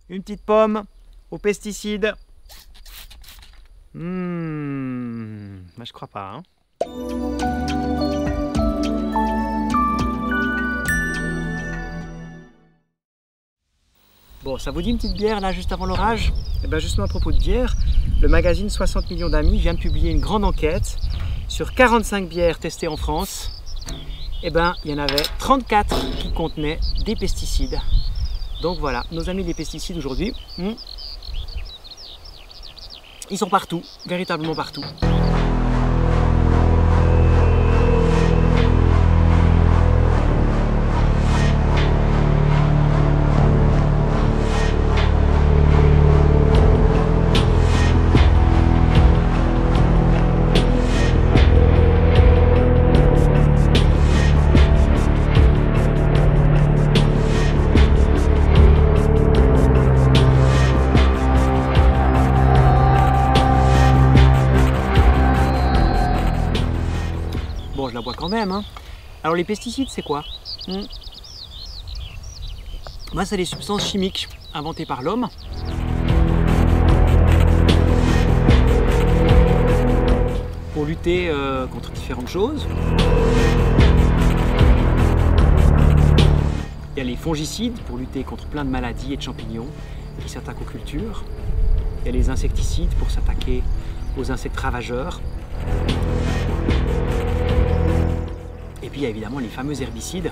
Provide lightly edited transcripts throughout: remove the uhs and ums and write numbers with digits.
Une petite pomme aux pesticides. Moi je crois pas. Hein. Bon, ça vous dit une petite bière là juste avant l'orage? Et bien justement à propos de bière, le magazine 60 millions d'amis vient de publier une grande enquête sur 45 bières testées en France. Et ben il y en avait 34 qui contenaient des pesticides. Donc voilà, nos amis des pesticides aujourd'hui, ils sont partout, véritablement partout. Bon, je la bois quand même. Hein. Alors les pesticides, c'est quoi? Moi, c'est des substances chimiques inventées par l'homme. Pour lutter contre différentes choses. Il y a les fongicides pour lutter contre plein de maladies et de champignons qui s'attaquent aux cultures. Il y a les insecticides pour s'attaquer aux insectes ravageurs. Et puis il y a évidemment les fameux herbicides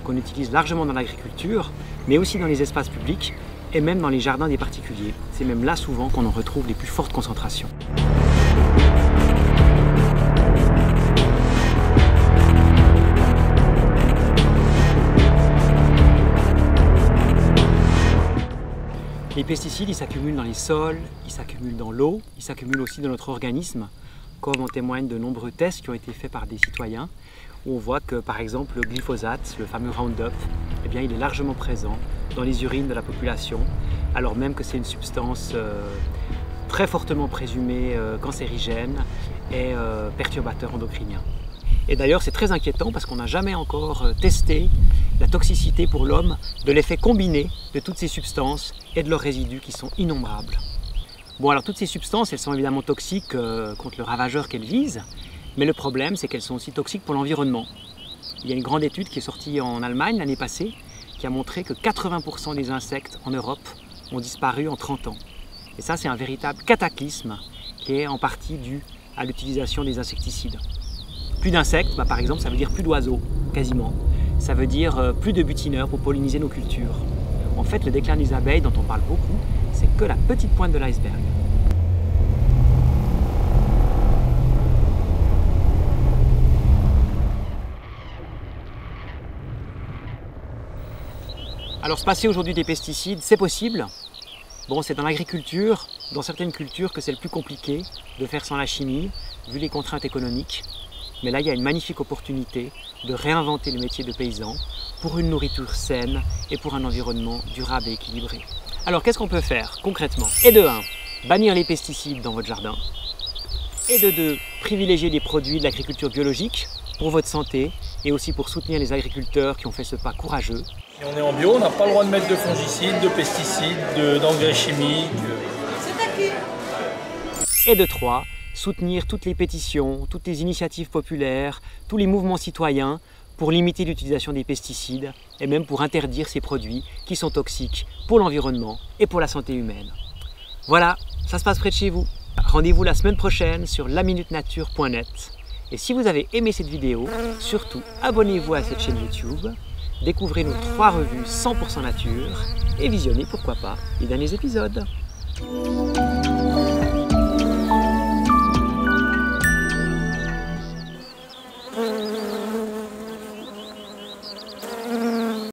qu'on utilise largement dans l'agriculture, mais aussi dans les espaces publics et même dans les jardins des particuliers. C'est même là souvent qu'on en retrouve les plus fortes concentrations. Les pesticides, ils s'accumulent dans les sols, ils s'accumulent dans l'eau, ils s'accumulent aussi dans notre organisme, comme en témoignent de nombreux tests qui ont été faits par des citoyens, où on voit que par exemple le glyphosate, le fameux Roundup, eh bien, il est largement présent dans les urines de la population, alors même que c'est une substance très fortement présumée cancérigène et perturbateur endocrinien. Et d'ailleurs c'est très inquiétant parce qu'on n'a jamais encore testé la toxicité pour l'homme de l'effet combiné de toutes ces substances et de leurs résidus qui sont innombrables. Bon, alors toutes ces substances, elles sont évidemment toxiques contre le ravageur qu'elles visent, mais le problème c'est qu'elles sont aussi toxiques pour l'environnement. Il y a une grande étude qui est sortie en Allemagne l'année passée qui a montré que 80% des insectes en Europe ont disparu en 30 ans. Et ça c'est un véritable cataclysme qui est en partie dû à l'utilisation des insecticides. Plus d'insectes, par exemple, ça veut dire plus d'oiseaux, quasiment. Ça veut dire plus de butineurs pour polliniser nos cultures. En fait, le déclin des abeilles, dont on parle beaucoup, c'est que la petite pointe de l'iceberg. Alors, se passer aujourd'hui des pesticides, c'est possible. Bon, c'est dans l'agriculture, dans certaines cultures, que c'est le plus compliqué de faire sans la chimie, vu les contraintes économiques. Mais là, il y a une magnifique opportunité de réinventer le métier de paysan pour une nourriture saine et pour un environnement durable et équilibré. Alors, qu'est-ce qu'on peut faire concrètement? Et de 1, bannir les pesticides dans votre jardin. Et de 2, privilégier des produits de l'agriculture biologique pour votre santé et aussi pour soutenir les agriculteurs qui ont fait ce pas courageux. Si on est en bio, on n'a pas le droit de mettre de fongicides, de pesticides, d'engrais chimiques. Et de 3, soutenir toutes les pétitions, toutes les initiatives populaires, tous les mouvements citoyens pour limiter l'utilisation des pesticides et même pour interdire ces produits qui sont toxiques pour l'environnement et pour la santé humaine. Voilà, ça se passe près de chez vous. Rendez-vous la semaine prochaine sur laminutenature.net. Et si vous avez aimé cette vidéo, surtout abonnez-vous à cette chaîne YouTube, découvrez nos 3 revues 100% nature et visionnez pourquoi pas les derniers épisodes.